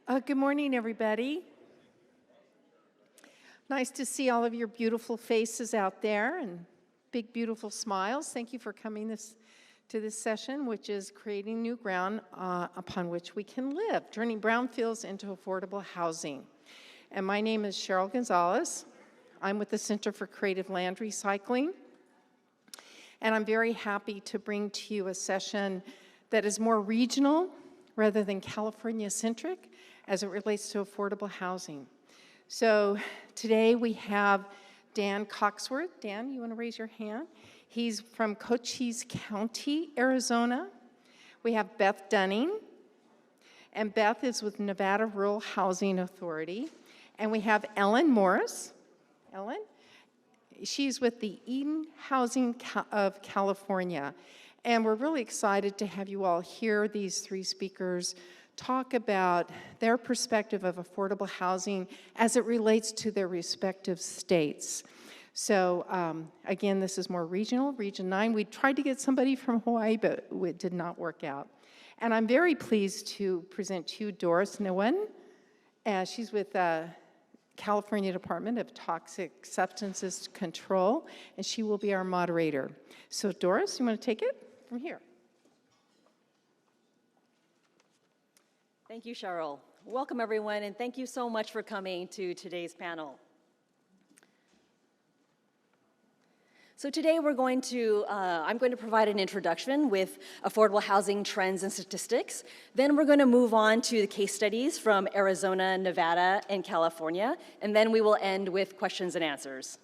Good morning, everybody. Nice to see all of your beautiful faces out there and big, beautiful smiles. Thank you for coming to this session, which is creating new ground upon which we can live, turning brownfields into affordable housing. And my name is Cheryl Gonzalez. I'm with the Center for Creative Land Recycling. And I'm very happy to bring to you a session that is more regional rather than California-centric as it relates to affordable housing. So today we have Dan Coxworth. Dan, you want to raise your hand? He's from Cochise County, Arizona. We have Beth Dunning, and Beth is with Nevada Rural Housing Authority. And we have Ellen Morris. Ellen? She's with the Eden Housing of California. And we're really excited to have you all hear these three speakers talk about their perspective of affordable housing as it relates to their respective states. So again, this is more regional, Region 9. We tried to get somebody from Hawaii, but it did not work out. And I'm very pleased to present to you Doris Nguyen. She's with California Department of Toxic Substances Control, and she will be our moderator. So Doris, you want to take it from here? Thank you, Cheryl. Welcome, everyone, and thank you so much for coming to today's panel. So today I'm going to provide an introduction with affordable housing trends and statistics. Then we're going to move on to the case studies from Arizona, Nevada, and California, and then we will end with questions and answers.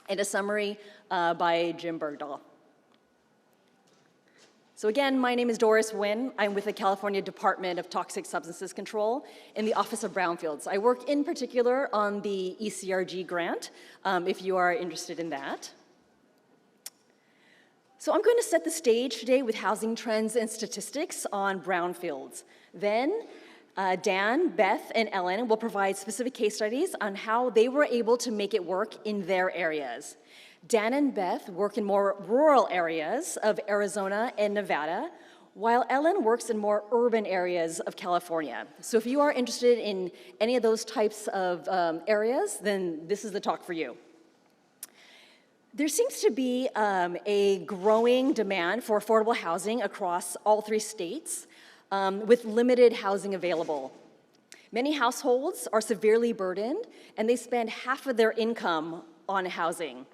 And a summary by Jim Bergdahl. So again, my name is Doris Nguyen. I'm with the California Department of Toxic Substances Control in the Office of Brownfields. I work in particular on the ECRG grant, if you are interested in that. So I'm going to set the stage today with housing trends and statistics on brownfields. Then Dan, Beth, and Ellen will provide specific case studies on how they were able to make it work in their areas. Dan and Beth work in more rural areas of Arizona and Nevada, while Ellen works in more urban areas of California. So if you are interested in any of those types of areas, then this is the talk for you. There seems to be a growing demand for affordable housing across all three states, with limited housing available. Many households are severely burdened, and they spend half of their income on housing.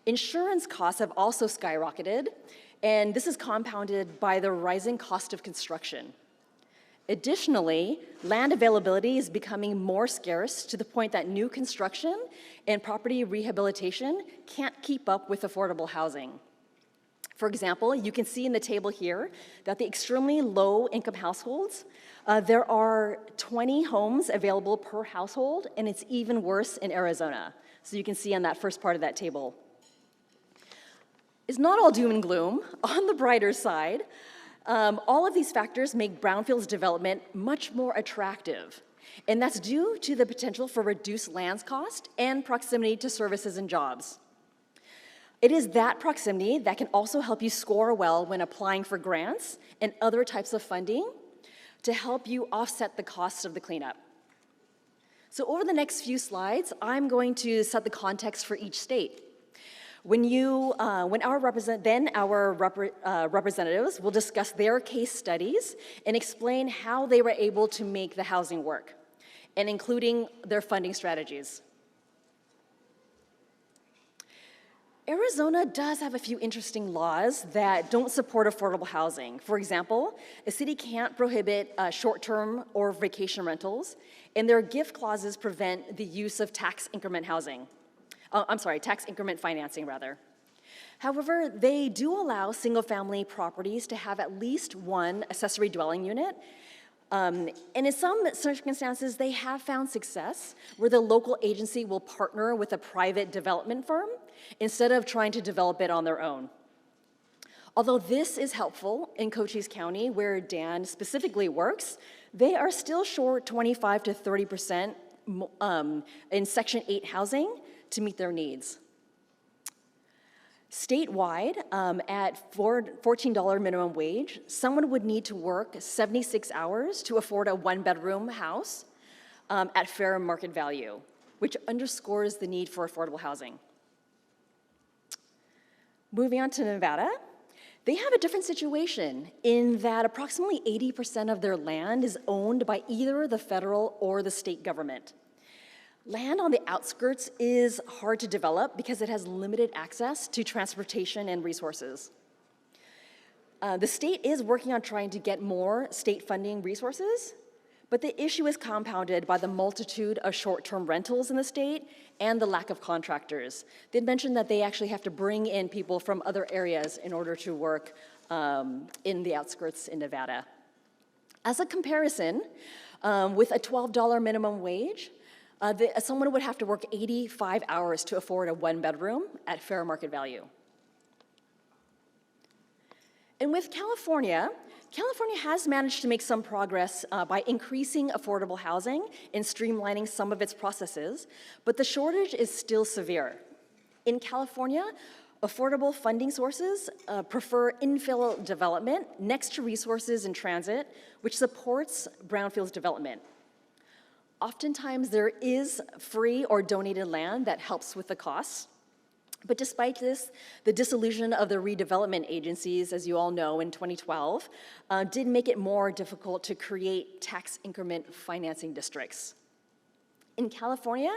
Insurance costs have also skyrocketed, and this is compounded by the rising cost of construction. Additionally, land availability is becoming more scarce to the point that new construction and property rehabilitation can't keep up with affordable housing. For example, you can see in the table here that the extremely low-income households, there are 20 homes available per household, and it's even worse in Arizona. So you can see on that first part of that table. It's not all doom and gloom. On the brighter side, all of these factors make brownfields development much more attractive. And that's due to the potential for reduced land cost and proximity to services and jobs. It is that proximity that can also help you score well when applying for grants and other types of funding to help you offset the costs of the cleanup. So over the next few slides, I'm going to set the context for each state. When our representatives will discuss their case studies and explain how they were able to make the housing work, and including their funding strategies. Arizona does have a few interesting laws that don't support affordable housing. For example, a city can't prohibit short-term or vacation rentals, and their gift clauses prevent the use of tax increment financing, rather. However, they do allow single-family properties to have at least one accessory dwelling unit. And in some circumstances, they have found success where the local agency will partner with a private development firm instead of trying to develop it on their own. Although this is helpful in Cochise County, where Dan specifically works, they are still short 25 to 30% in Section 8 housing to meet their needs. Statewide, at $14 minimum wage, someone would need to work 76 hours to afford a one-bedroom house at fair market value, which underscores the need for affordable housing. Moving on to Nevada, they have a different situation in that approximately 80% of their land is owned by either the federal or the state government. Land on the outskirts is hard to develop because it has limited access to transportation and resources. The state is working on trying to get more state funding resources, but the issue is compounded by the multitude of short-term rentals in the state and the lack of contractors. They mentioned that they actually have to bring in people from other areas in order to work in the outskirts in Nevada. As a comparison, with a $12 minimum wage, someone would have to work 85 hours to afford a one-bedroom at fair market value. And with California has managed to make some progress by increasing affordable housing and streamlining some of its processes, but the shortage is still severe. In California, affordable funding sources prefer infill development next to resources in transit, which supports brownfields development. Oftentimes, there is free or donated land that helps with the costs. But despite this, the dissolution of the redevelopment agencies, as you all know, in 2012, did make it more difficult to create tax increment financing districts. In California,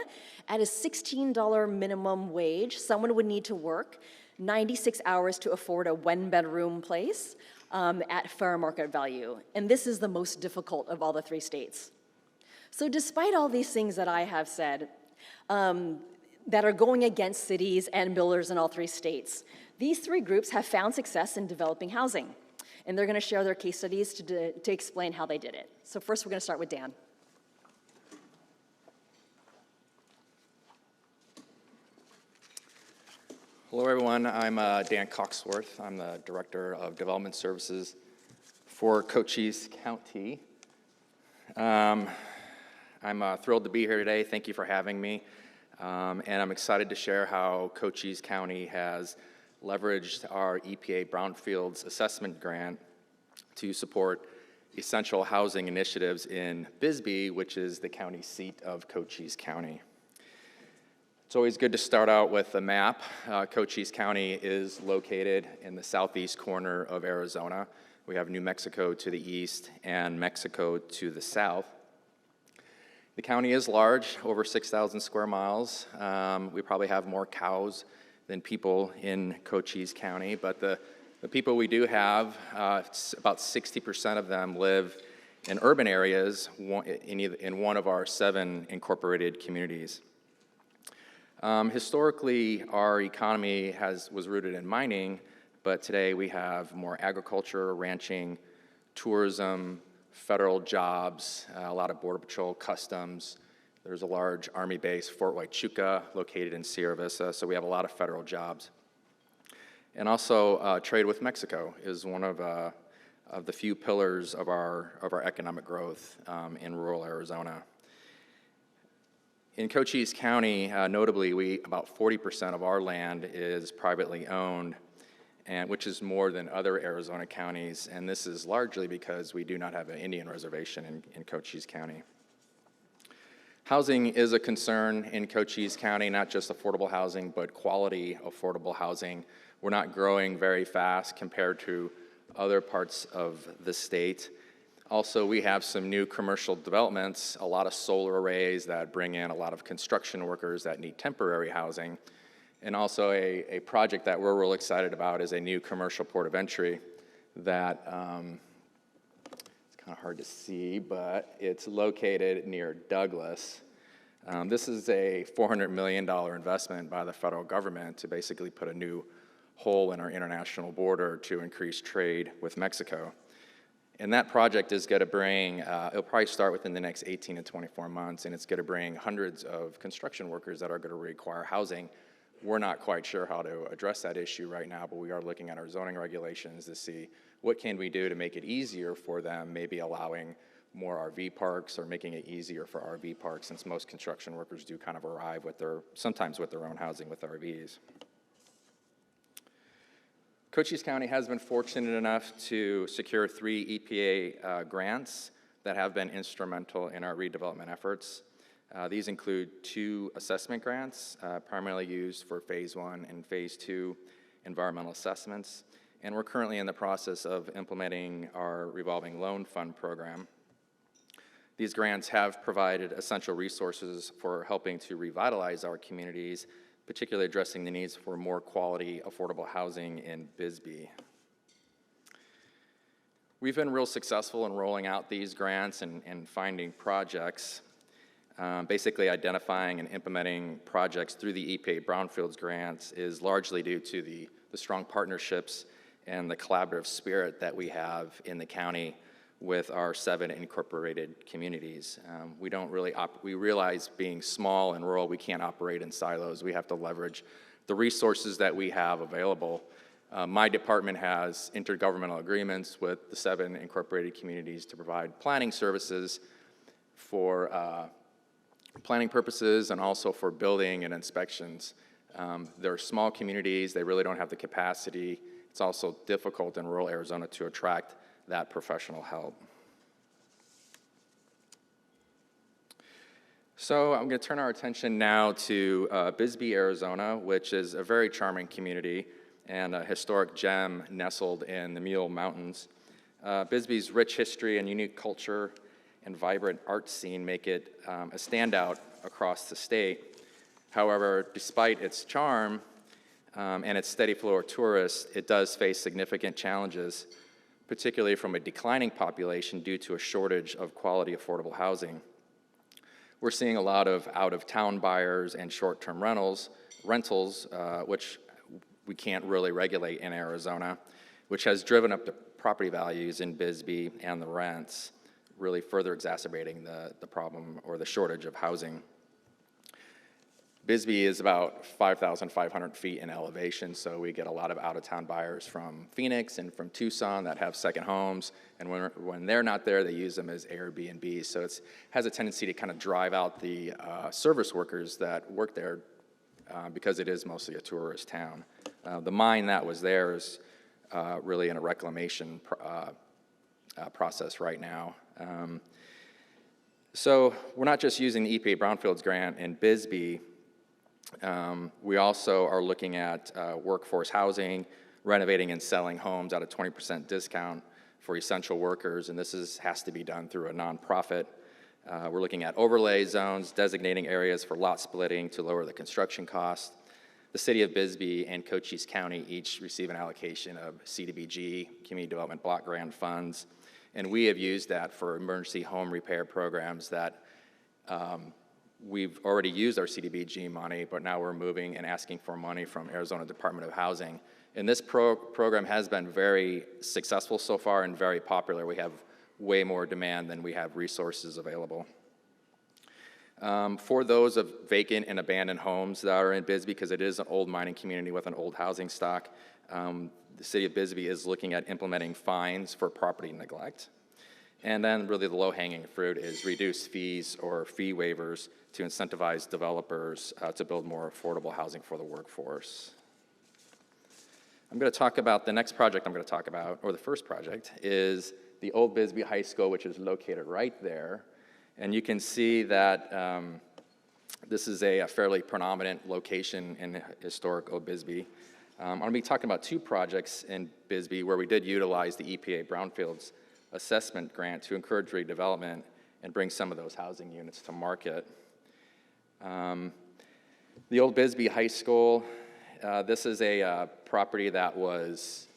at a $16 minimum wage, someone would need to work 96 hours to afford a one-bedroom place at fair market value. And this is the most difficult of all the three states. So despite all these things that I have said, that are going against cities and builders in all three states, these three groups have found success in developing housing. And they're going to share their case studies to explain how they did it. So first, we're going to start with Dan. Hello, everyone. I'm Dan Coxworth. I'm the Director of Development Services for Cochise County. I'm thrilled to be here today. Thank you for having me. And I'm excited to share how Cochise County has leveraged our EPA Brownfields assessment grant to support essential housing initiatives in Bisbee, which is the county seat of Cochise County. It's always good to start out with a map. Cochise County is located in the southeast corner of Arizona. We have New Mexico to the east and Mexico to the south. The county is large, over 6,000 square miles. We probably have more cows than people in Cochise County, but the people we do have, about 60% of them live in urban areas in one of our 7 incorporated communities. Historically, our economy was rooted in mining, but today we have more agriculture, ranching, tourism, federal jobs, a lot of Border Patrol, Customs. There's a large Army base, Fort Huachuca, located in Sierra Vista, so we have a lot of federal jobs. And also, trade with Mexico is one of the few pillars of our economic growth in rural Arizona. In Cochise County, notably, about 40% of our land is privately owned, which is more than other Arizona counties, and this is largely because we do not have an Indian reservation in Cochise County. Housing is a concern in Cochise County, not just affordable housing, but quality affordable housing. We're not growing very fast compared to other parts of the state. Also, we have some new commercial developments, a lot of solar arrays that bring in a lot of construction workers that need temporary housing. And also a project that we're real excited about is a new commercial port of entry that, it's kind of hard to see, but it's located near Douglas. This is a $400 million investment by the federal government to basically put a new hole in our international border to increase trade with Mexico. And that project is going to bring, it'll probably start within the next 18 to 24 months, and it's going to bring hundreds of construction workers that are going to require housing. We're not quite sure how to address that issue right now, but we are looking at our zoning regulations to see what can we do to make it easier for them, maybe allowing more RV parks or making it easier for RV parks, since most construction workers do kind of arrive sometimes with their own housing with RVs. Cochise County has been fortunate enough to secure 3 EPA grants that have been instrumental in our redevelopment efforts. These include 2 assessment grants, primarily used for Phase 1 and Phase 2 environmental assessments. And we're currently in the process of implementing our revolving loan fund program. These grants have provided essential resources for helping to revitalize our communities, particularly addressing the needs for more quality, affordable housing in Bisbee. We've been real successful in rolling out these grants and finding projects, basically identifying and implementing projects through the EPA Brownfields grants is largely due to the strong partnerships and the collaborative spirit that we have in the county with our 7 incorporated communities. We realize being small and rural, we can't operate in silos. We have to leverage the resources that we have available. My department has intergovernmental agreements with the 7 incorporated communities to provide planning services for planning purposes and also for building and inspections. They're small communities, they really don't have the capacity. It's also difficult in rural Arizona to attract that professional help. So I'm going to turn our attention now to Bisbee, Arizona, which is a very charming community and a historic gem nestled in the Mule Mountains. Bisbee's rich history and unique culture and vibrant art scene make it a standout across the state. However, despite its charm and its steady flow of tourists, it does face significant challenges, particularly from a declining population due to a shortage of quality, affordable housing. We're seeing a lot of out-of-town buyers and short-term rentals, which we can't really regulate in Arizona, which has driven up the property values in Bisbee and the rents, really further exacerbating the problem or the shortage of housing. Bisbee is about 5,500 feet in elevation, so we get a lot of out-of-town buyers from Phoenix and from Tucson that have second homes, and when they're not there, they use them as Airbnb. So it has a tendency to kind of drive out the service workers that work there because it is mostly a tourist town. The mine that was there is really in a reclamation process right now. So we're not just using the EPA Brownfields grant in Bisbee. We also are looking at workforce housing, renovating and selling homes at a 20% discount for essential workers, and this has to be done through a nonprofit. We're looking at overlay zones, designating areas for lot splitting to lower the construction cost. The City of Bisbee and Cochise County each receive an allocation of CDBG, Community Development Block Grant funds, and we have used that for emergency home repair programs that we've already used our CDBG money, but now we're moving and asking for money from Arizona Department of Housing. And this program has been very successful so far and very popular. We have way more demand than we have resources available. For those of vacant and abandoned homes that are in Bisbee, because it is an old mining community with an old housing stock, the City of Bisbee is looking at implementing fines for property neglect. And then really the low-hanging fruit is reduced fees or fee waivers to incentivize developers to build more affordable housing for the workforce. I'm going to talk about the next project I'm going to talk about, or the first project, is the old Bisbee High School, which is located right there. And you can see that this is a fairly predominant location in historic old Bisbee. I'm going to be talking about 2 projects in Bisbee where we did utilize the EPA Brownfields assessment grant to encourage redevelopment and bring some of those housing units to market. The old Bisbee High School, this is a property that was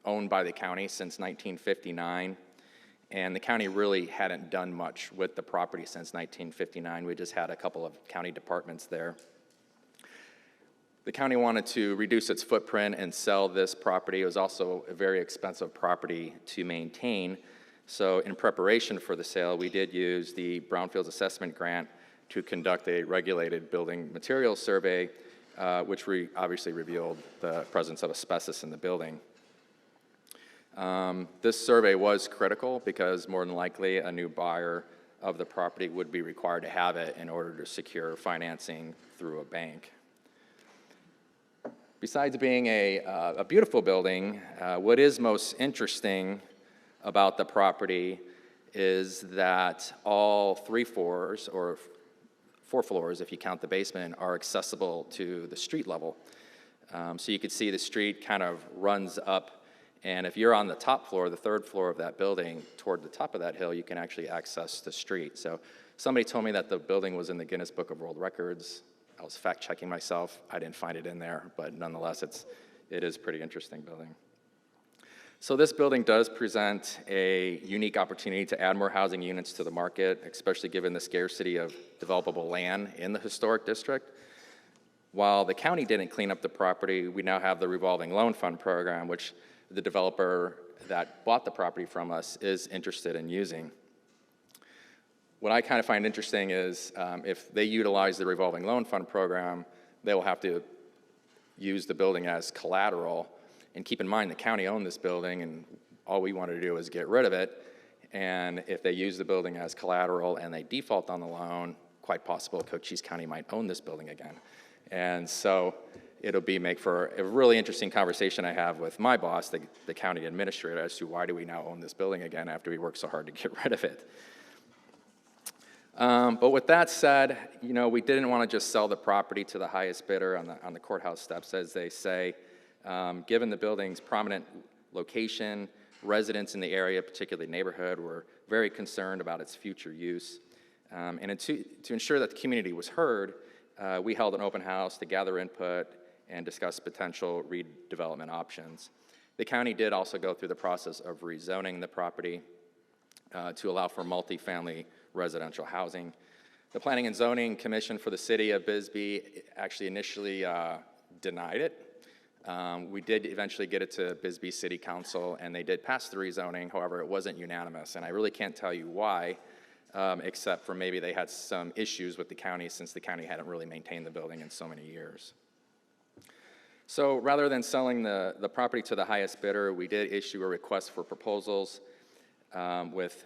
owned by the county since 1959, and the county really hadn't done much with the property since 1959. We just had a couple of county departments there. The county wanted to reduce its footprint and sell this property. It was also a very expensive property to maintain. So in preparation for the sale, we did use the Brownfields assessment grant to conduct a regulated building materials survey, which obviously revealed the presence of asbestos in the building. This survey was critical because more than likely a new buyer of the property would be required to have it in order to secure financing through a bank. Besides being a beautiful building, what is most interesting about the property is that all 3 floors, or 4 floors if you count the basement, are accessible to the street level. So you can see the street kind of runs up, and if you're on the top floor, the 3rd floor of that building, toward the top of that hill, you can actually access the street. So somebody told me that the building was in the Guinness Book of World Records. I was fact-checking myself. I didn't find it in there, but nonetheless, it is a pretty interesting building. So this building does present a unique opportunity to add more housing units to the market, especially given the scarcity of developable land in the historic district. While the county didn't clean up the property, we now have the revolving loan fund program, which the developer that bought the property from us is interested in using. What I kind of find interesting is if they utilize the revolving loan fund program, they will have to use the building as collateral. And keep in mind, the county owned this building, and all we wanted to do is get rid of it. And if they use the building as collateral and they default on the loan, quite possible Cochise County might own this building again. And so it'll make for a really interesting conversation I have with my boss, the county administrator, as to why do we now own this building again after we worked so hard to get rid of it. But with that said, we didn't want to just sell the property to the highest bidder on the courthouse steps, as they say. Given the building's prominent location, residents in the area, particularly neighborhood, were very concerned about its future use. And to ensure that the community was heard, we held an open house to gather input and discuss potential redevelopment options. The county did also go through the process of rezoning the property to allow for multifamily residential housing. The Planning and Zoning Commission for the city of Bisbee actually initially denied it. We did eventually get it to Bisbee City Council, and they did pass the rezoning. However, it wasn't unanimous, and I really can't tell you why, except for maybe they had some issues with the county, since the county hadn't really maintained the building in so many years. So rather than selling the property to the highest bidder, we did issue a request for proposals with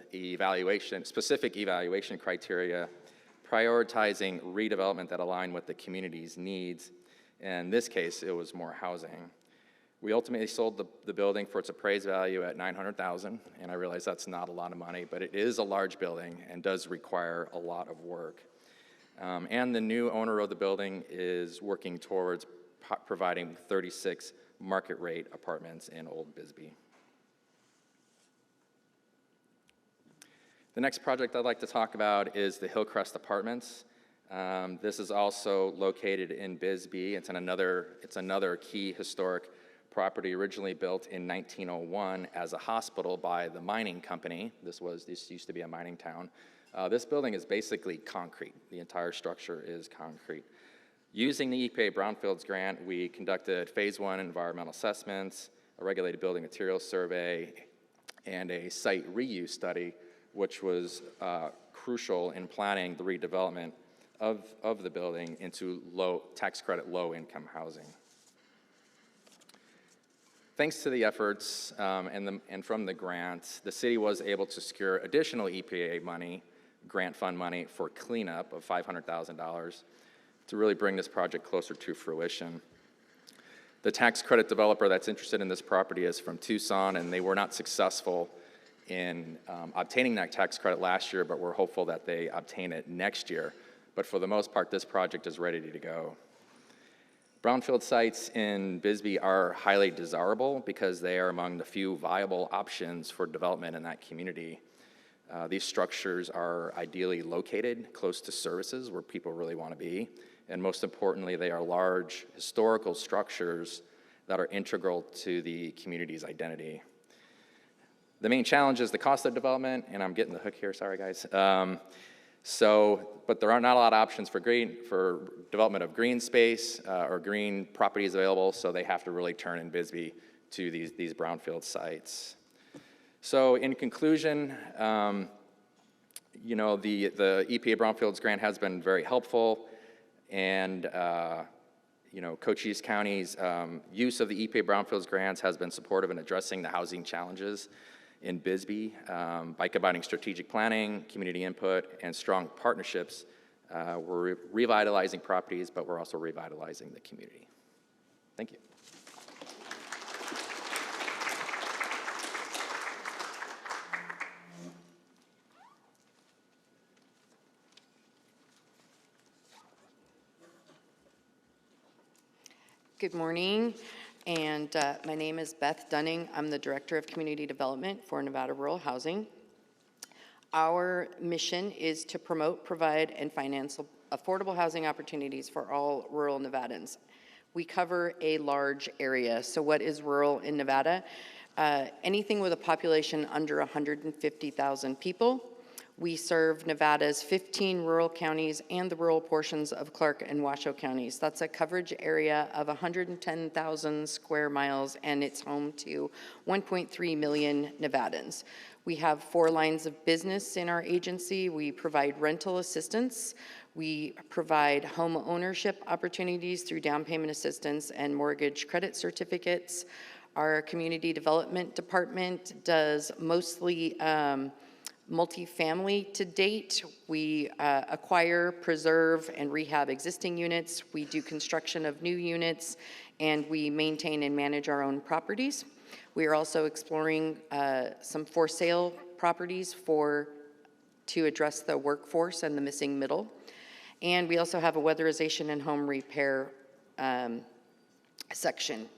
specific evaluation criteria, prioritizing redevelopment that aligned with the community's needs. In this case, it was more housing. We ultimately sold the building for its appraised value at $900,000, and I realize that's not a lot of money, but it is a large building and does require a lot of work. And the new owner of the building is working towards providing 36 market rate apartments in Old Bisbee. The next project I'd like to talk about is the Hillcrest Apartments. This is also located in Bisbee. It's another key historic property, originally built in 1901 as a hospital by the mining company. This used to be a mining town. This building is basically concrete. The entire structure is concrete. Using the EPA Brownfields grant, we conducted phase 1 environmental assessments, a regulated building materials survey, and a site reuse study, which was crucial in planning the redevelopment of the building into tax credit low-income housing. Thanks to the efforts and from the grant, the city was able to secure additional EPA money, grant fund money, for cleanup of $500,000 to really bring this project closer to fruition. The tax credit developer that's interested in this property is from Tucson, and they were not successful in obtaining that tax credit last year, but we're hopeful that they obtain it next year. But for the most part, this project is ready to go. Brownfield sites in Bisbee are highly desirable because they are among the few viable options for development in that community. These structures are ideally located close to services where people really want to be. And most importantly, they are large historical structures that are integral to the community's identity. The main challenge is the cost of development, and I'm getting the hook here, sorry guys. But there are not a lot of options for development of green space or green properties available, so they have to really turn in Bisbee to these brownfield sites. So in conclusion, the EPA Brownfields grant has been very helpful, and Cochise County's use of the EPA Brownfields grants has been supportive in addressing the housing challenges in Bisbee by combining strategic planning, community input, and strong partnerships. We're revitalizing properties, but we're also revitalizing the community. Thank you. Good morning, and my name is Beth Dunning. I'm the Director of Community Development for Nevada Rural Housing. Our mission is to promote, provide, and finance affordable housing opportunities for all rural Nevadans. We cover a large area. So what is rural in Nevada? Anything with a population under 150,000 people. We serve Nevada's 15 rural counties and the rural portions of Clark and Washoe counties. That's a coverage area of 110,000 square miles, and it's home to 1.3 million Nevadans. We have 4 lines of business in our agency. We provide rental assistance. We provide home ownership opportunities through down payment assistance and mortgage credit certificates. Our community development department does mostly multifamily to date. We acquire, preserve, and rehab existing units. We do construction of new units, and we maintain and manage our own properties. We are also exploring some for sale properties to address the workforce and the missing middle. And we also have a weatherization and home repair section.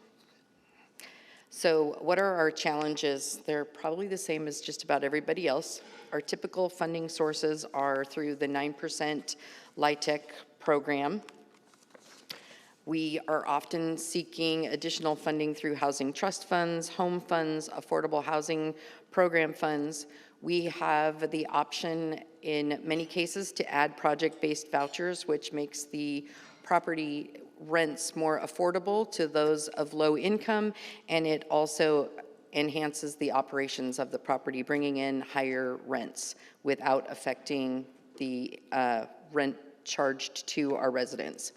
So what are our challenges? They're probably the same as just about everybody else. Our typical funding sources are through the 9% LIHTC program. We are often seeking additional funding through housing trust funds, home funds, affordable housing program funds. We have the option in many cases to add project-based vouchers, which makes the property rents more affordable to those of low income, and it also enhances the operations of the property, bringing in higher rents without affecting the rent charged to our residents.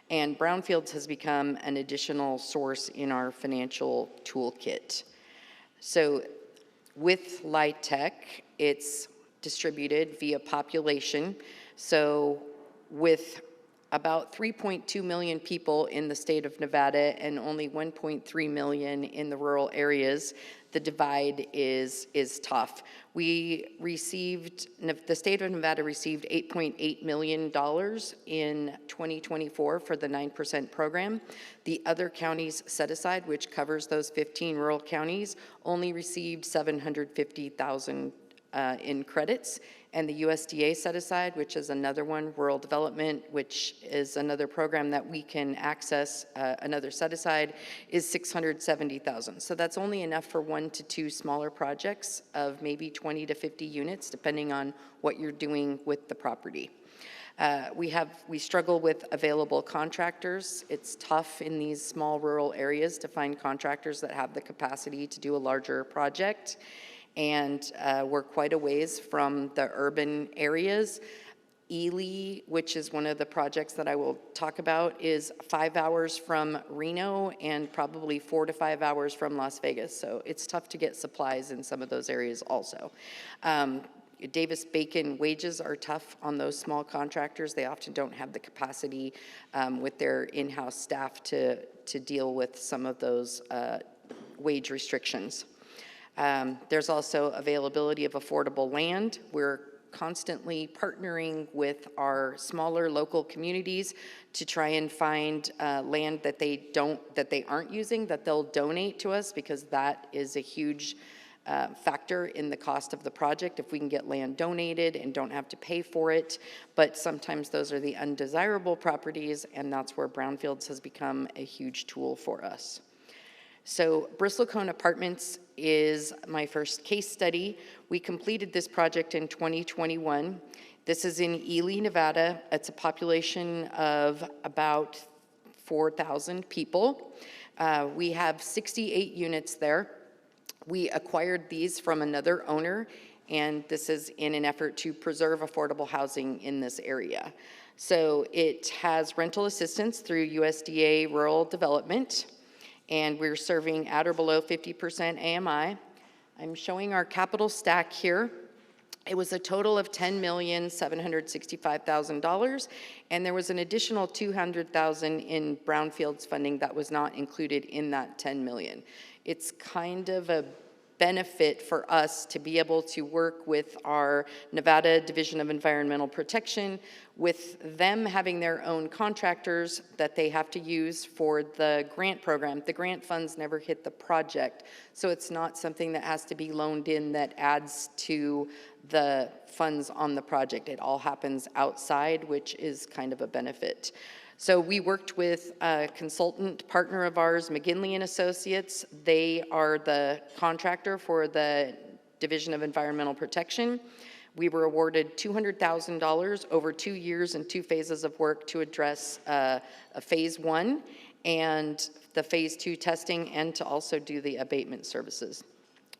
And Brownfields has become an additional source in our financial toolkit. So with LIHTC, it's distributed via population. So with about 3.2 million people in the state of Nevada and only 1.3 million in the rural areas, the divide is tough. The state of Nevada received $8.8 million in 2024 for the 9% program. The other counties set aside, which covers those 15 rural counties, only received $750,000 in credits, and the USDA set aside, which is another one, rural development, which is another program that we can access, another set aside, is $670,000. So that's only enough for 1 to 2 smaller projects of maybe 20 to 50 units, depending on what you're doing with the property. We struggle with available contractors. It's tough in these small rural areas to find contractors that have the capacity to do a larger project. And we're quite a ways from the urban areas. Ely, which is one of the projects that I will talk about, is 5 hours from Reno and probably 4 to 5 hours from Las Vegas. So it's tough to get supplies in some of those areas also. Davis-Bacon wages are tough on those small contractors. They often don't have the capacity with their in-house staff to deal with some of those wage restrictions. There's also availability of affordable land. We're constantly partnering with our smaller local communities to try and find land that they aren't using, that they'll donate to us, because that is a huge factor in the cost of the project if we can get land donated and don't have to pay for it. But sometimes those are the undesirable properties, and that's where Brownfields has become a huge tool for us. So Bristlecone Apartments is my first case study. We completed this project in 2021. This is in Ely, Nevada. It's a population of about 4,000 people. We have 68 units there. We acquired these from another owner, and this is in an effort to preserve affordable housing in this area. So it has rental assistance through USDA Rural Development, and we're serving at or below 50% AMI. I'm showing our capital stack here. It was a total of $10,765,000, and there was an additional $200,000 in Brownfields funding that was not included in that $10 million. It's kind of a benefit for us to be able to work with our Nevada Division of Environmental Protection, with them having their own contractors that they have to use for the grant program. The grant funds never hit the project, so it's not something that has to be loaned in that adds to the funds on the project. It all happens outside, which is kind of a benefit. So we worked with a consultant partner of ours, McGinley and Associates. They are the contractor for the Division of Environmental Protection. We were awarded $200,000 over 2 years and 2 phases of work to address a phase 1 and the phase 2 testing, and to also do the abatement services.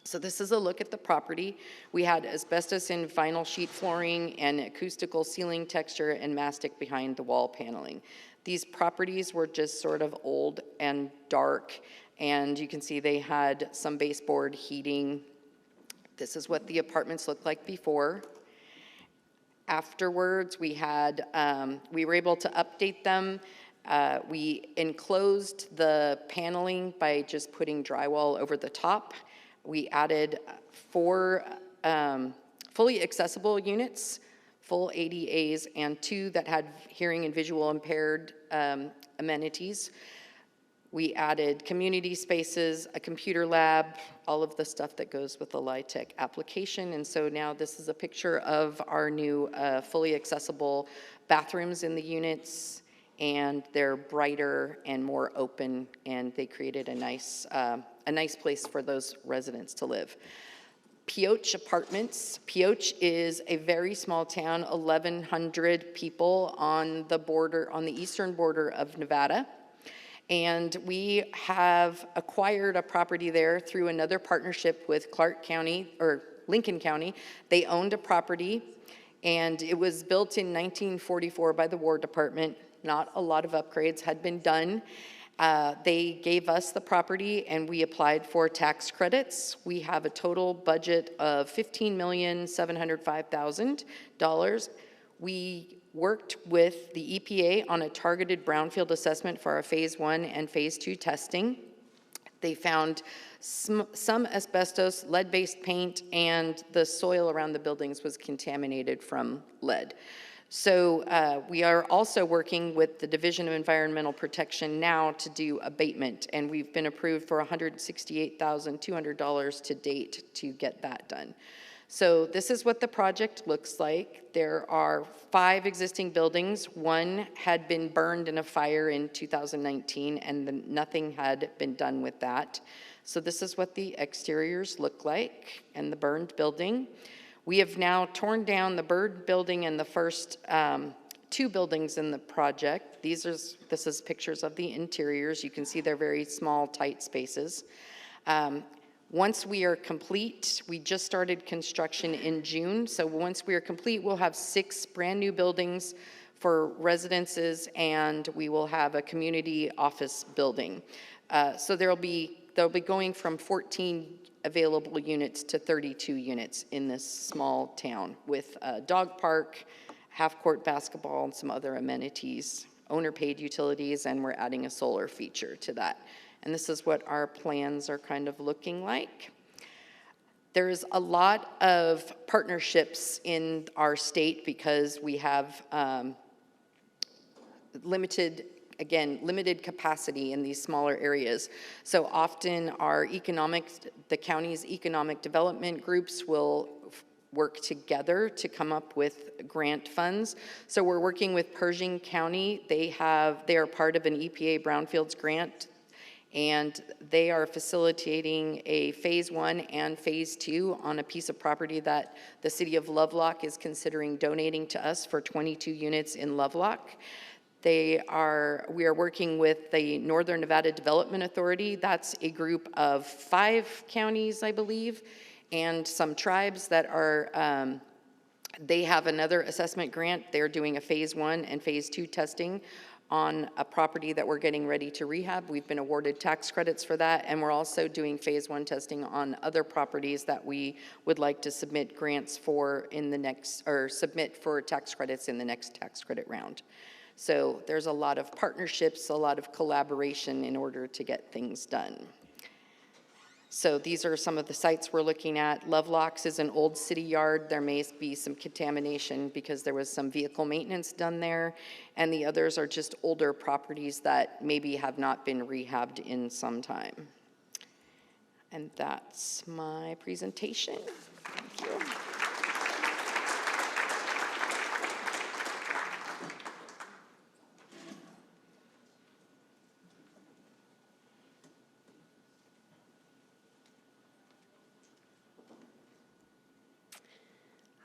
So this is a look at the property. We had asbestos in vinyl sheet flooring and acoustical ceiling texture and mastic behind the wall paneling. These properties were just sort of old and dark, and you can see they had some baseboard heating. This is what the apartments looked like before. Afterwards, we were able to update them. We enclosed the paneling by just putting drywall over the top. We added 4 fully accessible units, full ADAs, and 2 that had hearing and visual impaired amenities. We added community spaces, a computer lab, all of the stuff that goes with the LIHTC application. And so now this is a picture of our new fully accessible bathrooms in the units, and they're brighter and more open, and they created a nice place for those residents to live. Pioche Apartments. Pioche is a very small town, 1,100 people on the border, on the eastern border of Nevada. And we have acquired a property there through another partnership with Clark County, or Lincoln County. They owned a property, and it was built in 1944 by the War Department. Not a lot of upgrades had been done. They gave us the property, and we applied for tax credits. We have a total budget of $15,705,000. We worked with the EPA on a targeted brownfield assessment for our phase 1 and phase 2 testing. They found some asbestos, lead-based paint, and the soil around the buildings was contaminated from lead. So we are also working with the Division of Environmental Protection now to do abatement, and we've been approved for $168,200 to date to get that done. So this is what the project looks like. There are 5 existing buildings. 1 had been burned in a fire in 2019, and nothing had been done with that. So this is what the exteriors look like, and the burned building. We have now torn down the burned building and the first 2 buildings in the project. This is pictures of the interiors. You can see they're very small, tight spaces. Once we are complete, we just started construction in June, so once we are complete, we'll have 6 brand new buildings for residences, and we will have a community office building. So they'll be going from 14 available units to 32 units in this small town, with a dog park, half-court basketball, and some other amenities, owner-paid utilities, and we're adding a solar feature to that. And this is what our plans are kind of looking like. There's a lot of partnerships in our state because we have limited capacity in these smaller areas. So often the county's economic development groups will work together to come up with grant funds. So we're working with Pershing County. They are part of an EPA Brownfields grant, and they are facilitating a phase 1 and phase 2 on a piece of property that the city of Lovelock is considering donating to us for 22 units in Lovelock. We are working with the Northern Nevada Development Authority. That's a group of 5 counties, I believe, and some tribes that are, they have another assessment grant. They're doing a phase 1 and phase 2 testing on a property that we're getting ready to rehab. We've been awarded tax credits for that, and we're also doing phase 1 testing on other properties that we would like to submit grants for in the next, or submit for tax credits in the next tax credit round. So there's a lot of partnerships, a lot of collaboration in order to get things done. So these are some of the sites we're looking at. Lovelocks is an old city yard. There may be some contamination because there was some vehicle maintenance done there. And the others are just older properties that maybe have not been rehabbed in some time. And that's my presentation. Thank you.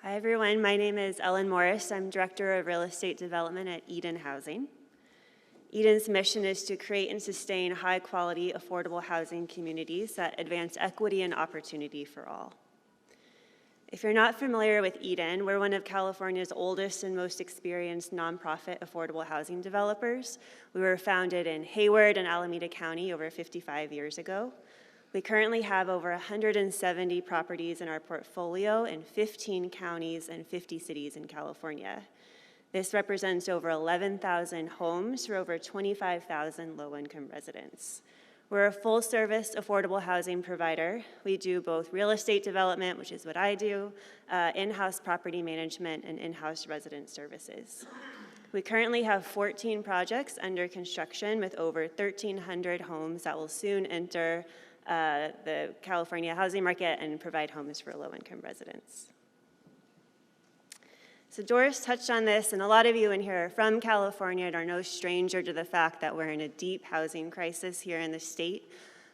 Hi, everyone. My name is Ellen Morris. I'm Director of Real Estate Development at Eden Housing. Eden's mission is to create and sustain high-quality, affordable housing communities that advance equity and opportunity for all. If you're not familiar with Eden, we're one of California's oldest and most experienced nonprofit affordable housing developers. We were founded in Hayward and Alameda County over 55 years ago. We currently have over 170 properties in our portfolio in 15 counties and 50 cities in California. This represents over 11,000 homes for over 25,000 low-income residents. We're a full-service affordable housing provider. We do both real estate development, which is what I do, in-house property management, and in-house resident services. We currently have 14 projects under construction with over 1,300 homes that will soon enter the California housing market and provide homes for low-income residents. So Doris touched on this, and a lot of you in here are from California and are no stranger to the fact that we're in a deep housing crisis here in the state.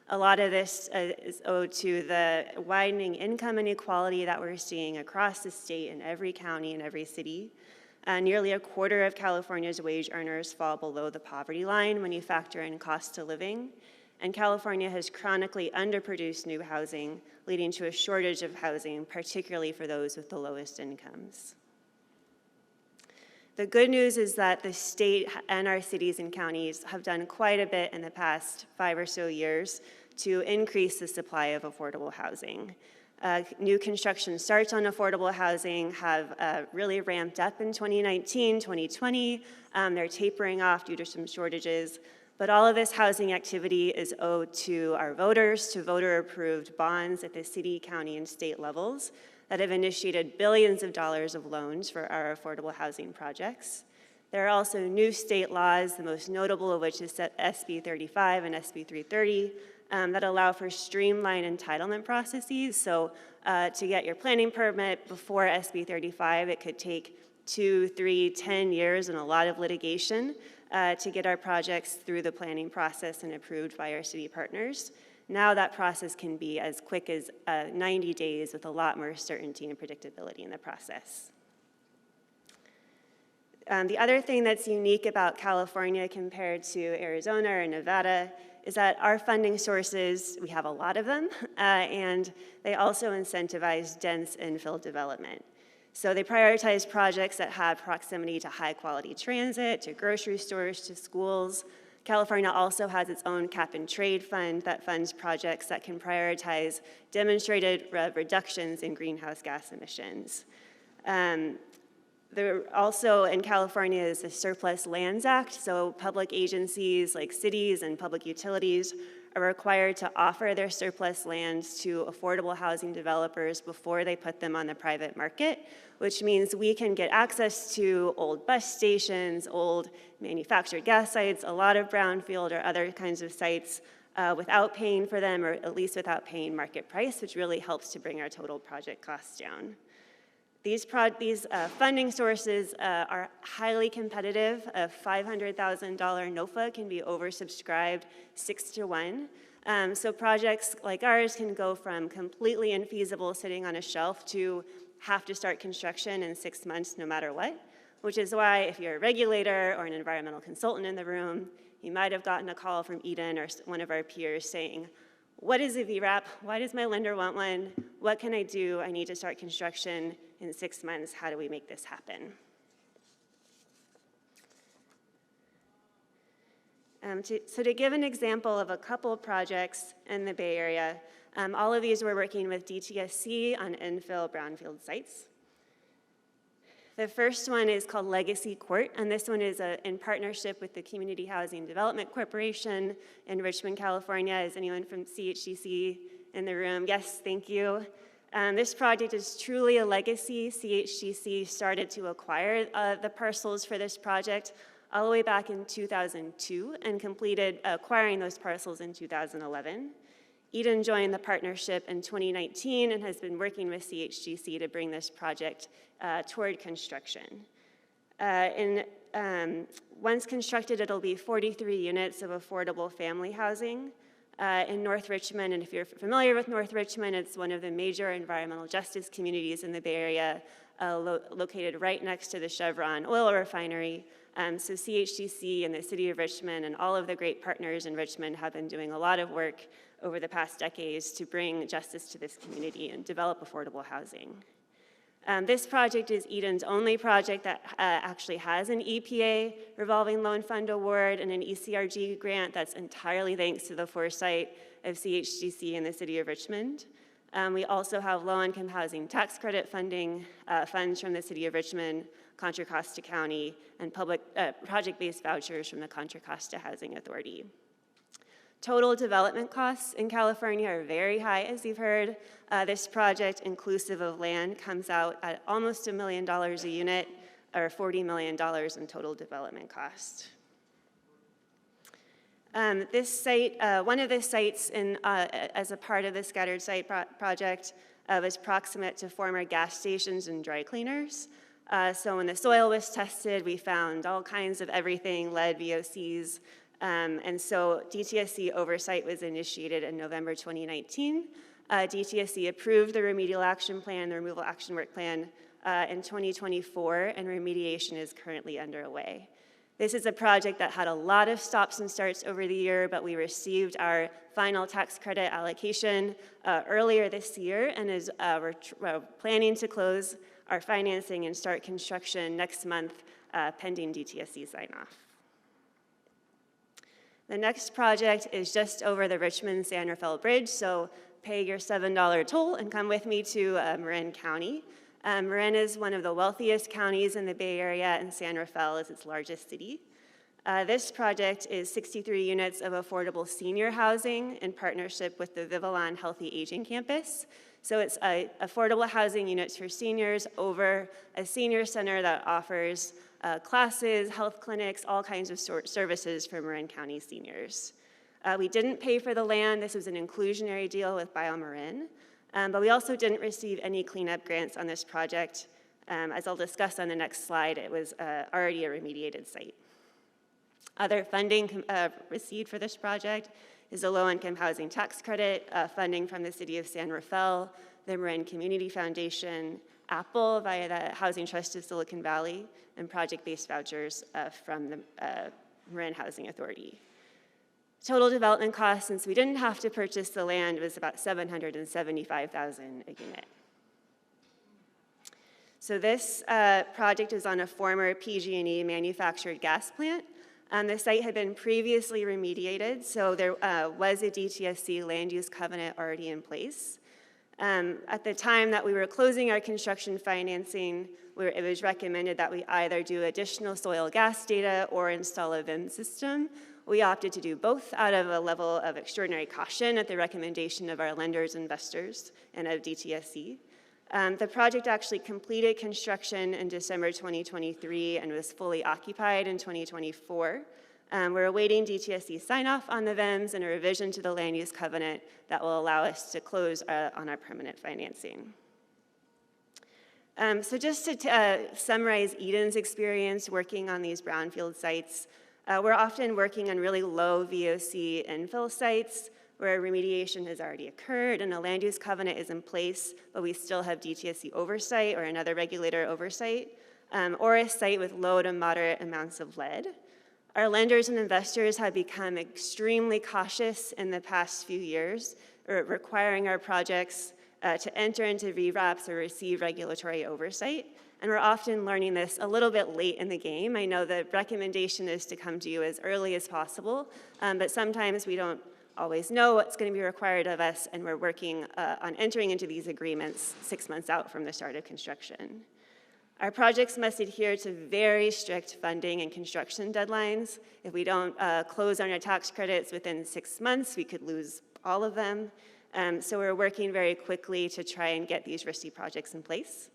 A lot of this is owed to the widening income inequality that we're seeing across the state in every county and every city. Nearly a quarter of California's wage earners fall below the poverty line when you factor in cost of living. And California has chronically underproduced new housing, leading to a shortage of housing, particularly for those with the lowest incomes. The good news is that the state and our cities and counties have done quite a bit in the past 5 or so years to increase the supply of affordable housing. New construction starts on affordable housing have really ramped up in 2019, 2020. They're tapering off due to some shortages. But all of this housing activity is owed to our voters, to voter-approved bonds at the city, county, and state levels that have initiated billions of dollars of loans for our affordable housing projects. There are also new state laws, the most notable of which is SB 35 and SB 330, that allow for streamlined entitlement processes. So to get your planning permit before SB 35, it could take 2, 3, 10 years and a lot of litigation to get our projects through the planning process and approved by our city partners. Now that process can be as quick as 90 days with a lot more certainty and predictability in the process. The other thing that's unique about California compared to Arizona or Nevada is that our funding sources, we have a lot of them, and they also incentivize dense infill development. So they prioritize projects that have proximity to high-quality transit, to grocery stores, to schools. California also has its own cap-and-trade fund that funds projects that can prioritize demonstrated reductions in greenhouse gas emissions. There also in California is the Surplus Lands Act, so public agencies like cities and public utilities are required to offer their surplus lands to affordable housing developers before they put them on the private market, which means we can get access to old bus stations, old manufactured gas sites, a lot of brownfield or other kinds of sites without paying for them, or at least without paying market price, which really helps to bring our total project costs down. These funding sources are highly competitive. A $500,000 NOFA can be oversubscribed 6 to 1. So projects like ours can go from completely infeasible sitting on a shelf to have to start construction in 6 months no matter what, which is why if you're a regulator or an environmental consultant in the room, you might have gotten a call from Eden or one of our peers saying, what is a VRAP? Why does my lender want one? What can I do? I need to start construction in 6 months. How do we make this happen? So to give an example of a couple of projects in the Bay Area, all of these we're working with DTSC on infill brownfield sites. The first one is called Legacy Court, and this one is in partnership with the Community Housing Development Corporation in Richmond, California. Is anyone from CHDC in the room. Yes, thank you. This project is truly a legacy. CHGC started to acquire the parcels for this project all the way back in 2002 and completed acquiring those parcels in 2011. Eden joined the partnership in 2019 and has been working with CHGC to bring this project toward construction. Once constructed, it'll be 43 units of affordable family housing in North Richmond. And if you're familiar with North Richmond, it's one of the major environmental justice communities in the Bay Area, located right next to the Chevron oil refinery. So CHGC and the City of Richmond and all of the great partners in Richmond have been doing a lot of work over the past decades to bring justice to this community and develop affordable housing. This project is Eden's only project that actually has an EPA revolving loan fund award and an ECRG grant. That's entirely thanks to the foresight of CHGC and the City of Richmond. We also have low-income housing tax credit funding, funds from the City of Richmond, Contra Costa County, and public project-based vouchers from the Contra Costa Housing Authority. Total development costs in California are very high, as you've heard. This project, inclusive of land, comes out at almost $1 million a unit, or $40 million in total development cost. This site, one of the sites as a part of the scattered site project was proximate to former gas stations and dry cleaners. So when the soil was tested, we found all kinds of everything, lead, VOCs, and so DTSC oversight was initiated in November 2019. DTSC approved the remedial action plan, the removal action work plan, in 2024, and remediation is currently underway. This is a project that had a lot of stops and starts over the year, but we received our final tax credit allocation earlier this year, and we're planning to close our financing and start construction next month, pending DTSC sign-off. The next project is just over the Richmond-San Rafael Bridge, so pay your $7 toll and come with me to Marin County. Marin is one of the wealthiest counties in the Bay Area, and San Rafael is its largest city. This project is 63 units of affordable senior housing in partnership with the Vivalon Healthy Aging Campus. So it's affordable housing units for seniors over a senior center that offers classes, health clinics, all kinds of services for Marin County seniors. We didn't pay for the land. This was an inclusionary deal with BioMarin. But we also didn't receive any cleanup grants on this project. As I'll discuss on the next slide, it was already a remediated site. Other funding received for this project is a low-income housing tax credit, funding from the City of San Rafael, the Marin Community Foundation, Apple via the Housing Trust of Silicon Valley, and project-based vouchers from the Marin Housing Authority. Total development costs, since we didn't have to purchase the land, was about $775,000 a unit. So this project is on a former PG&E manufactured gas plant. The site had been previously remediated, so there was a DTSC land use covenant already in place. At the time that we were closing our construction financing, it was recommended that we either do additional soil gas data or install a VIM system. We opted to do both out of a level of extraordinary caution at the recommendation of our lenders, investors, and of DTSC. The project actually completed construction in December 2023 and was fully occupied in 2024. We're awaiting DTSC sign-off on the VIMs and a revision to the land use covenant that will allow us to close on our permanent financing. So just to summarize Eden's experience working on these brownfield sites, we're often working on really low VOC infill sites where remediation has already occurred and a land use covenant is in place, but we still have DTSC oversight or another regulator oversight, or a site with low to moderate amounts of lead. Our lenders and investors have become extremely cautious in the past few years, requiring our projects to enter into VRAPs or receive regulatory oversight. And we're often learning this a little bit late in the game. I know the recommendation is to come to you as early as possible, but sometimes we don't always know what's going to be required of us, and we're working on entering into these agreements 6 months out from the start of construction. Our projects must adhere to very strict funding and construction deadlines. If we don't close on our tax credits within 6 months, we could lose all of them. So we're working very quickly to try and get these RISD projects in place.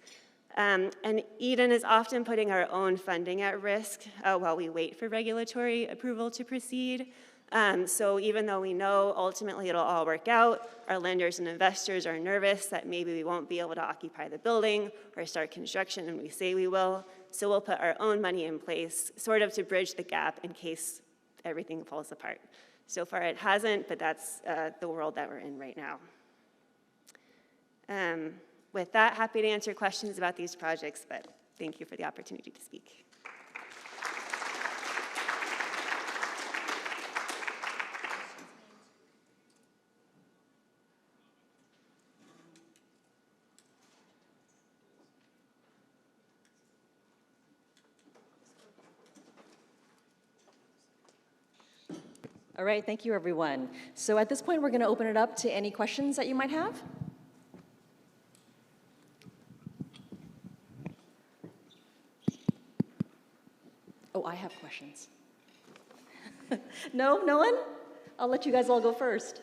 And Eden is often putting our own funding at risk while we wait for regulatory approval to proceed. So even though we know ultimately it'll all work out, our lenders and investors are nervous that maybe we won't be able to occupy the building or start construction, and we say we will. So we'll put our own money in place, sort of to bridge the gap in case everything falls apart. So far it hasn't, but that's the world that we're in right now. With that, happy to answer questions about these projects, but thank you for the opportunity to speak. All right, thank you, everyone. So at this point, we're going to open it up to any questions that you might have. Oh, I have questions. No? No one? I'll let you guys all go first.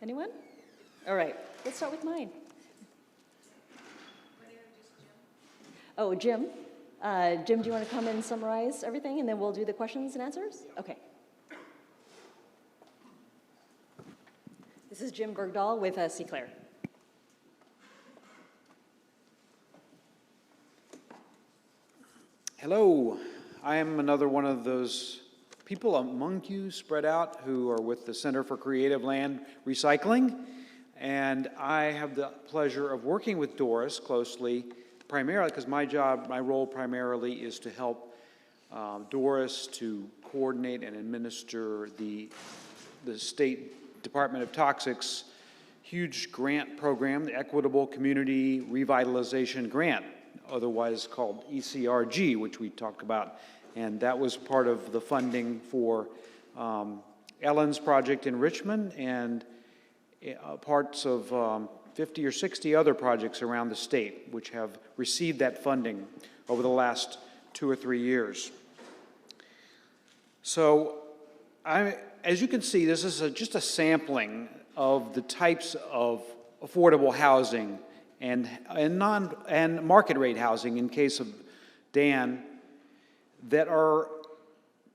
Anyone? All right, let's start with mine. Oh, Jim. Jim, do you want to come and summarize everything, and then we'll do the questions and answers? Okay. This is Jim Bergdahl with Seaclair. Hello, I am another one of those people among you spread out who are with the Center for Creative Land Recycling, and I have the pleasure of working with Doris closely, primarily because my role primarily is to help Doris to coordinate and administer the State Department of Toxics' huge grant program, the Equitable Community Revitalization Grant, otherwise called ECRG, which we talked about. And that was part of the funding for Ellen's project in Richmond and parts of 50 or 60 other projects around the state which have received that funding over the last 2 or 3 years. So as you can see, this is just a sampling of the types of affordable housing and market rate housing, in case of Dan, that are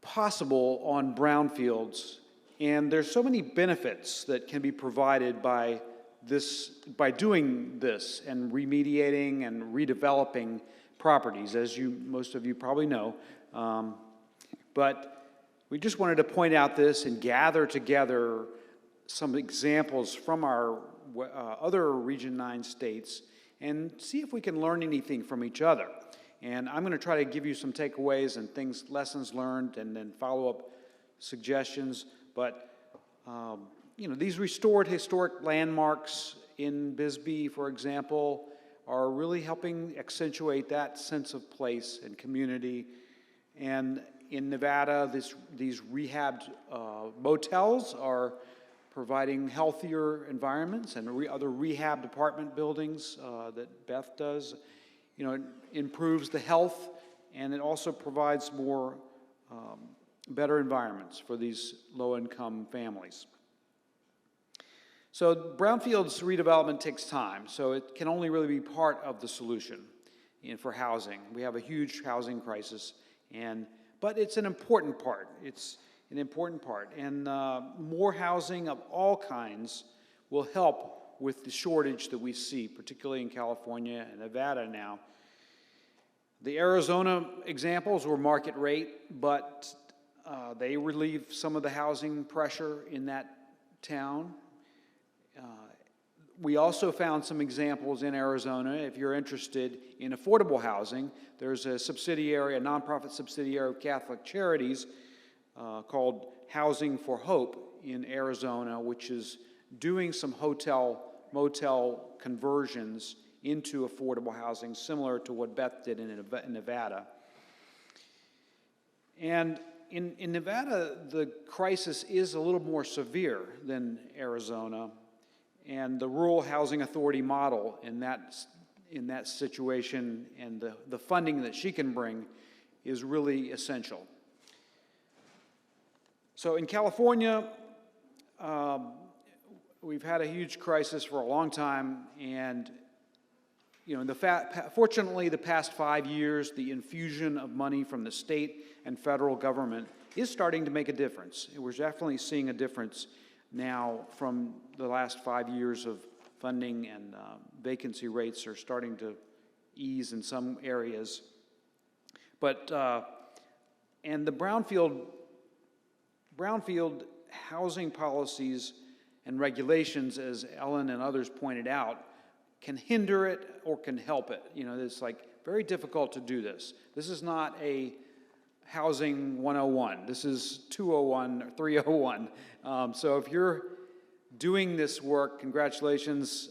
possible on brownfields. And there's so many benefits that can be provided by doing this and remediating and redeveloping properties, as most of you probably know. But we just wanted to point out this and gather together some examples from our other Region 9 states and see if we can learn anything from each other. And I'm going to try to give you some takeaways and lessons learned, and then follow-up suggestions. But these restored historic landmarks in Bisbee, for example, are really helping accentuate that sense of place and community. And in Nevada, these rehabbed motels are providing healthier environments, and other rehabbed apartment buildings that Beth does. It improves the health, and it also provides more better environments for these low-income families. So brownfields redevelopment takes time, so it can only really be part of the solution for housing. We have a huge housing crisis, but it's an important part. It's an important part, and more housing of all kinds will help with the shortage that we see, particularly in California and Nevada now. The Arizona examples were market rate, but they relieve some of the housing pressure in that town. We also found some examples in Arizona. If you're interested in affordable housing, there's a nonprofit subsidiary of Catholic Charities called Housing for Hope in Arizona, which is doing some motel conversions into affordable housing, similar to what Beth did in Nevada. And in Nevada, the crisis is a little more severe than Arizona, and the Rural Housing Authority model in that situation, and the funding that she can bring, is really essential. So in California, we've had a huge crisis for a long time, and you know, fortunately, the past 5 years, the infusion of money from the state and federal government is starting to make a difference. We're definitely seeing a difference now from the last 5 years of funding, and vacancy rates are starting to ease in some areas. But, and the brownfield housing policies and regulations, as Ellen and others pointed out, can hinder it or can help it. You know, it's like very difficult to do this. This is not a housing 101. This is 201 or 301. So if you're doing this work, congratulations.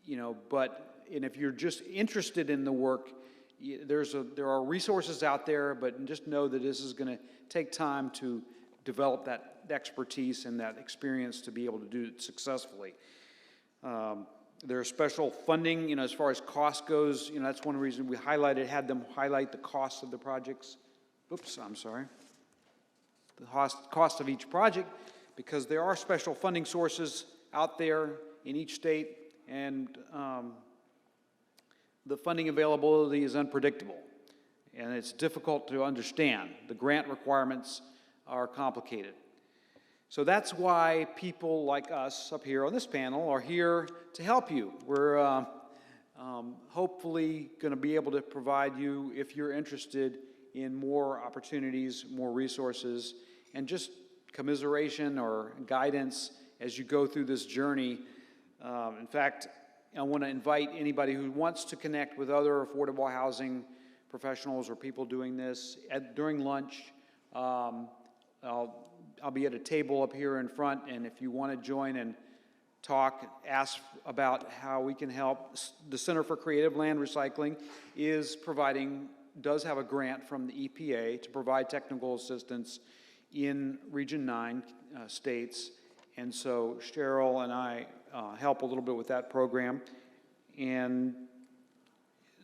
You know, and if you're just interested in the work, there are resources out there, but just know that this is going to take time to develop that expertise and that experience to be able to do it successfully. There's special funding, you know, as far as cost goes. You know, that's one reason we had them highlight the cost of the projects. Oops, I'm sorry. The cost of each project, because there are special funding sources out there in each state, and the funding availability is unpredictable, and it's difficult to understand. The grant requirements are complicated. So that's why people like us up here on this panel are here to help you. We're hopefully going to be able to provide you, if you're interested, in more opportunities, more resources, and just commiseration or guidance as you go through this journey. In fact, I want to invite anybody who wants to connect with other affordable housing professionals or people doing this during lunch. I'll be at a table up here in front, and if you want to join and talk, ask about how we can help. The Center for Creative Land Recycling does have a grant from the EPA to provide technical assistance in Region 9 states, and so Cheryl and I help a little bit with that program. And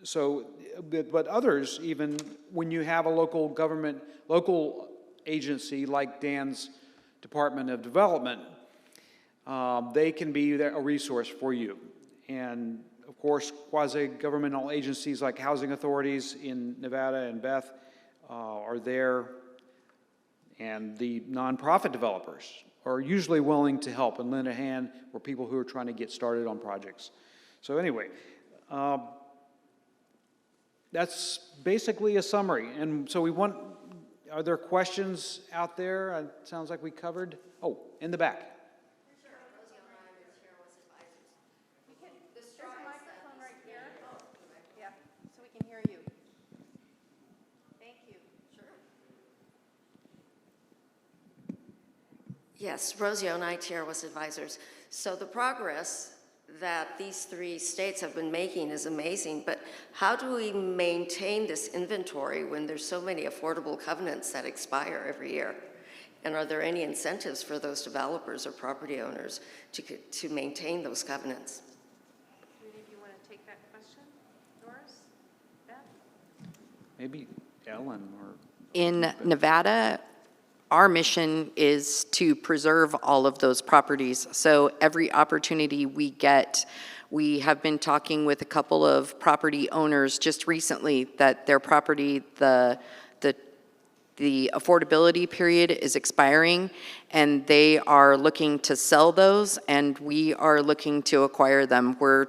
so, but others, even when you have a local agency like Dan's Department of Development, they can be a resource for you. And of course, quasi-governmental agencies like housing authorities in Nevada and Beth are there, and the nonprofit developers are usually willing to help and lend a hand for people who are trying to get started on projects. So anyway, that's basically a summary. And so are there questions out there? It sounds like we covered. Oh, in the back. There's a microphone right here. Yeah, so we can hear you. Thank you. Sure. Yes, Rosie Onai, Tierras Advisors. So the progress that these 3 states have been making is amazing, but how do we maintain this inventory when there's so many affordable covenants that expire every year? And are there any incentives for those developers or property owners to maintain those covenants? Do any of you want to take that question? Doris? Beth? Maybe Ellen or... In Nevada, our mission is to preserve all of those properties. So every opportunity we get, we have been talking with a couple of property owners just recently that their property, the affordability period is expiring, and they are looking to sell those, and we are looking to acquire them. We're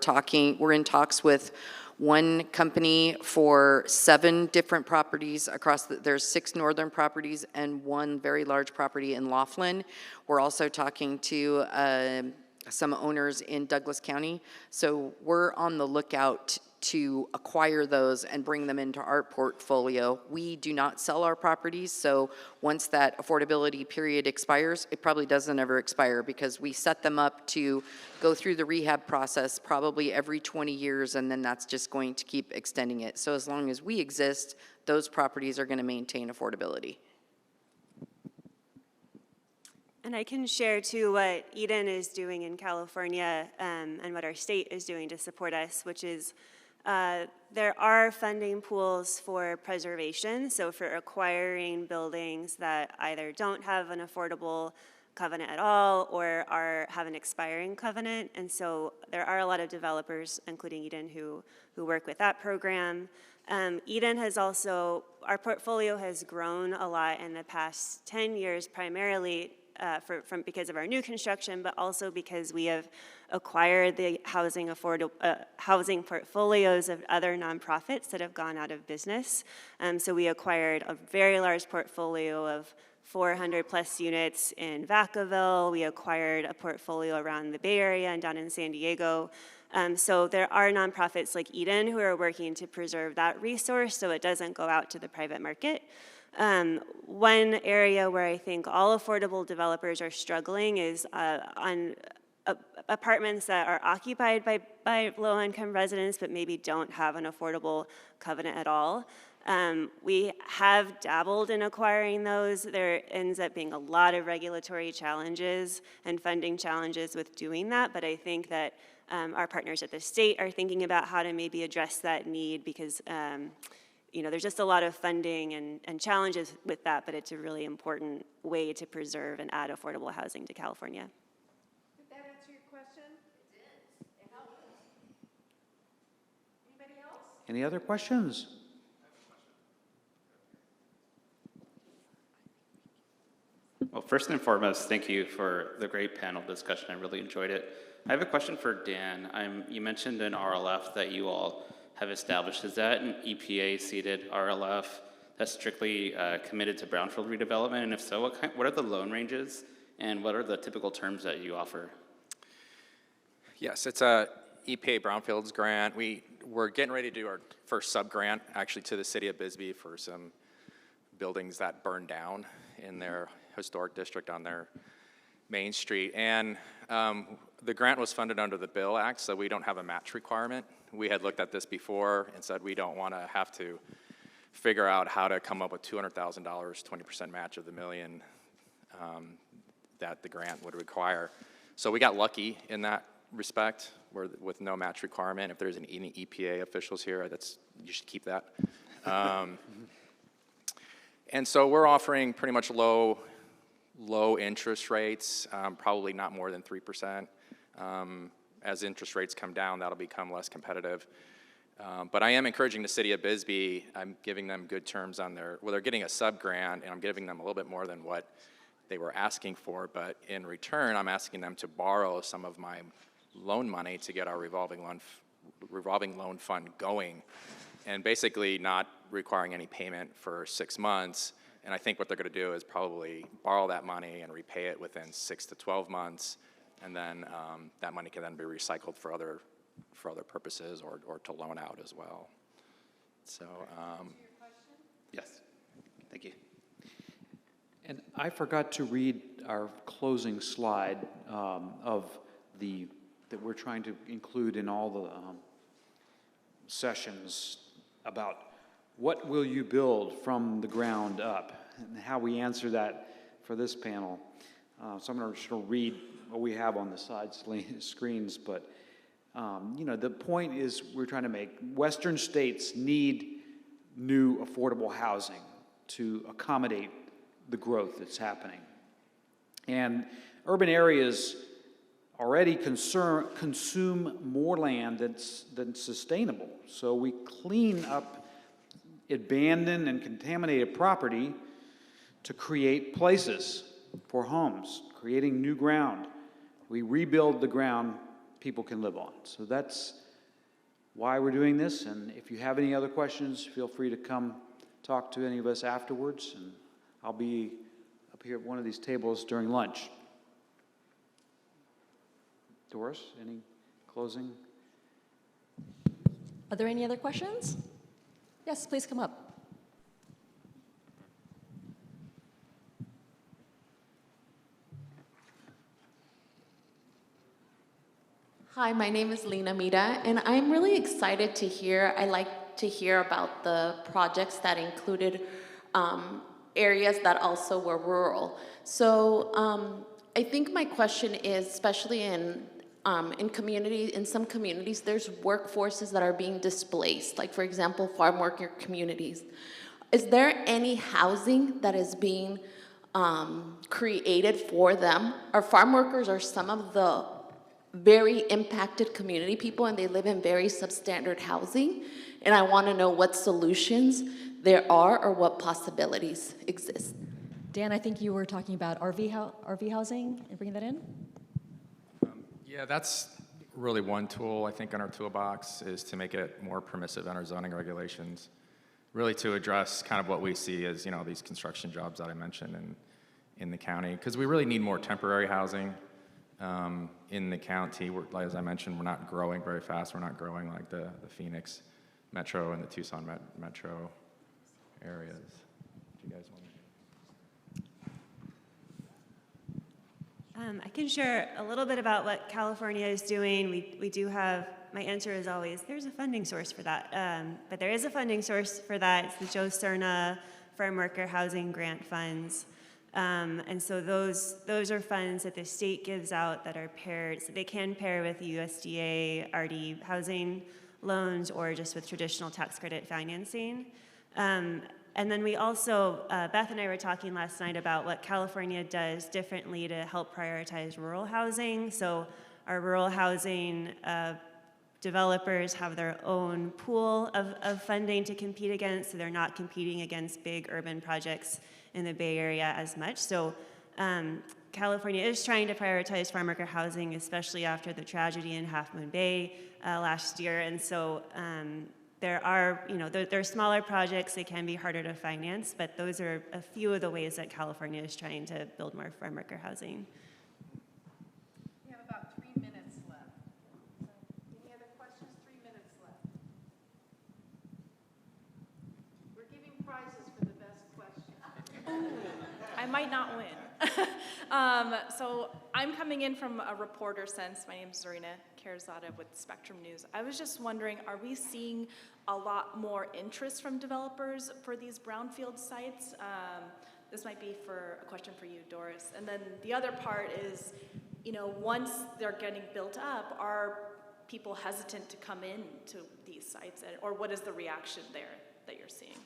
in talks with one company for 7 different properties across there's 6 northern properties and 1 very large property in Laughlin. We're also talking to some owners in Douglas County. So we're on the lookout to acquire those and bring them into our portfolio. We do not sell our properties, so once that affordability period expires, it probably doesn't ever expire because we set them up to go through the rehab process probably every 20 years, and then that's just going to keep extending it. So as long as we exist, those properties are going to maintain affordability. And I can share too what Eden is doing in California and what our state is doing to support us, which is there are funding pools for preservation, so for acquiring buildings that either don't have an affordable covenant at all or have an expiring covenant. And so there are a lot of developers, including Eden, who work with that program. Eden has also, our portfolio has grown a lot in the past 10 years, primarily because of our new construction, but also because we have acquired the housing portfolios of other nonprofits that have gone out of business. So we acquired a very large portfolio of 400 plus units in Vacaville. We acquired a portfolio around the Bay Area and down in San Diego. So there are nonprofits like Eden who are working to preserve that resource so it doesn't go out to the private market. One area where I think all affordable developers are struggling is on apartments that are occupied by low-income residents but maybe don't have an affordable covenant at all. We have dabbled in acquiring those. There ends up being a lot of regulatory challenges and funding challenges with doing that, but I think that our partners at the state are thinking about how to maybe address that need because there's just a lot of funding and challenges with that, but it's a really important way to preserve and add affordable housing to California. Did that answer your question? It did. It helped. Anybody else? Any other questions? Well, first and foremost, thank you for the great panel discussion. I really enjoyed it. I have a question for Dan. You mentioned an RLF that you all have established. Is that an EPA-seeded RLF that's strictly committed to brownfield redevelopment? And if so, what are the loan ranges and what are the typical terms that you offer? Yes, it's a EPA Brownfields grant. We're getting ready to do our first sub-grant, actually, to the city of Bisbee for some buildings that burned down in their historic district on their main street. And the grant was funded under the Bill Act, so we don't have a match requirement. We had looked at this before and said we don't want to have to figure out how to come up with $200,000, 20% match of the million that the grant would require. So we got lucky in that respect, with no match requirement. If there's any EPA officials here, you should keep that. And so we're offering pretty much low interest rates, probably not more than 3%. As interest rates come down, that'll become less competitive. But I am encouraging the city of Bisbee. I'm giving them good terms on they're getting a sub-grant, and I'm giving them a little bit more than what they were asking for, but in return, I'm asking them to borrow some of my loan money to get our revolving loan fund going, and basically not requiring any payment for 6 months. And I think what they're going to do is probably borrow that money and repay it within 6 to 12 months, and then that money can then be recycled for other purposes or to loan out as well. So, Yes, thank you. And I forgot to read our closing slide that we're trying to include in all the sessions about what will you build from the ground up, and how we answer that for this panel. So I'm just going to read what we have on the side screens, but the point is we're trying to make Western states need new affordable housing to accommodate the growth that's happening. And urban areas already consume more land than sustainable. So we clean up abandoned and contaminated property to create places for homes, creating new ground. We rebuild the ground people can live on. So that's why we're doing this. And if you have any other questions, feel free to come talk to any of us afterwards. And I'll be up here at one of these tables during lunch. Doris, any closing? Are there any other questions? Yes, please come up. Hi, my name is Lena Mita, and I'm really excited to hear, I like to hear about the projects that included areas that also were rural. So I think my question is, especially in some communities, there's workforces that are being displaced, like for example, farm worker communities. Is there any housing that is being created for them. Our farm workers are some of the very impacted community people, and they live in very substandard housing. And I want to know what solutions there are or what possibilities exist. Dan, I think you were talking about RV housing and bringing that in? Yeah, that's really one tool, I think, in our toolbox is to make it more permissive in our zoning regulations, really to address kind of what we see as, these construction jobs that I mentioned in the county, because we really need more temporary housing in the county. As I mentioned, we're not growing very fast. We're not growing like the Phoenix metro and the Tucson metro areas. Do you guys want to? I can share a little bit about what California is doing. We do have, my answer is always, there's a funding source for that. But there is a funding source for that. It's the Joe Cerna Farm Worker Housing Grant Funds. And so those are funds that the state gives out that are paired, so they can pair with USDA RD housing loans or just with traditional tax credit financing. And then we also, Beth and I were talking last night about what California does differently to help prioritize rural housing. So our rural housing developers have their own pool of funding to compete against, so they're not competing against big urban projects in the Bay Area as much. So California is trying to prioritize farm worker housing, especially after the tragedy in Half Moon Bay last year. And so there are, there are smaller projects, they can be harder to finance, but those are a few of the ways that California is trying to build more farm worker housing. We have about 3 minutes left. Any other questions? 3 minutes left. We're giving prizes for the best question. I might not win. So I'm coming in from a reporter sense. My name is Zarina Karazada with Spectrum News. I was just wondering, are we seeing a lot more interest from developers for these brownfield sites? This might be for a question for you, Doris. And then the other part is, once they're getting built up, are people hesitant to come in to these sites? Or what is the reaction there that you're seeing?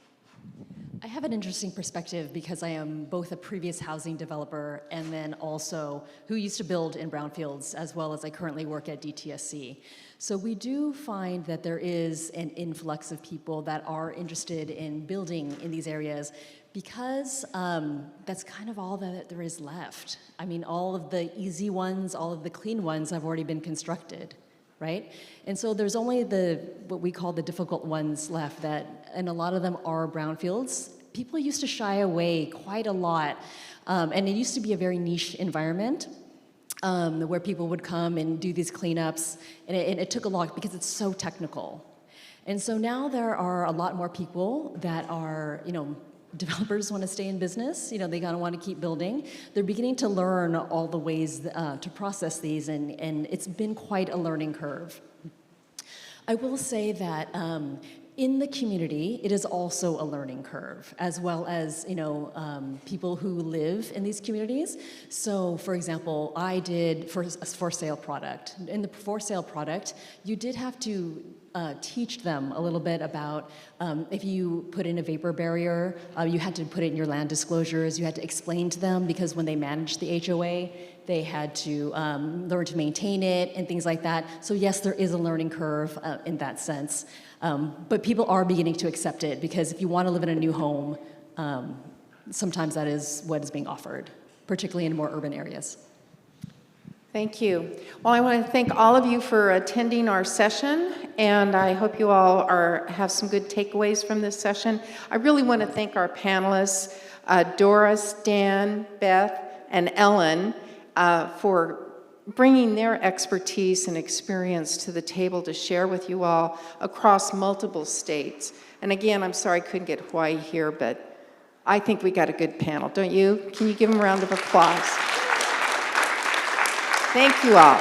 I have an interesting perspective because I am both a previous housing developer and then also who used to build in brownfields, as well as I currently work at DTSC. So we do find that there is an influx of people that are interested in building in these areas because that's kind of all that there is left. I mean, all of the easy ones, all of the clean ones have already been constructed. Right? And so there's only what we call the difficult ones left and a lot of them are brownfields. People used to shy away quite a lot, and it used to be a very niche environment where people would come and do these cleanups, and it took a lot because it's so technical. And so now there are a lot more people that are, developers want to stay in business, they gotta want to keep building. They're beginning to learn all the ways to process these, and it's been quite a learning curve. I will say that in the community, it is also a learning curve, as well as people who live in these communities. So, for example, I did for a for sale product. In the for sale product, you did have to teach them a little bit about if you put in a vapor barrier, you had to put it in your land disclosures, you had to explain to them because when they managed the HOA, they had to learn to maintain it and things like that. So yes, there is a learning curve in that sense. But people are beginning to accept it because if you want to live in a new home, sometimes that is what is being offered, particularly in more urban areas. Thank you. Well, I want to thank all of you for attending our session, and I hope you all have some good takeaways from this session. I really want to thank our panelists, Doris, Dan, Beth, and Ellen, for bringing their expertise and experience to the table to share with you all across multiple states. And again, I'm sorry I couldn't get Hawaii here, but I think we got a good panel, don't you? Can you give them a round of applause? Thank you all.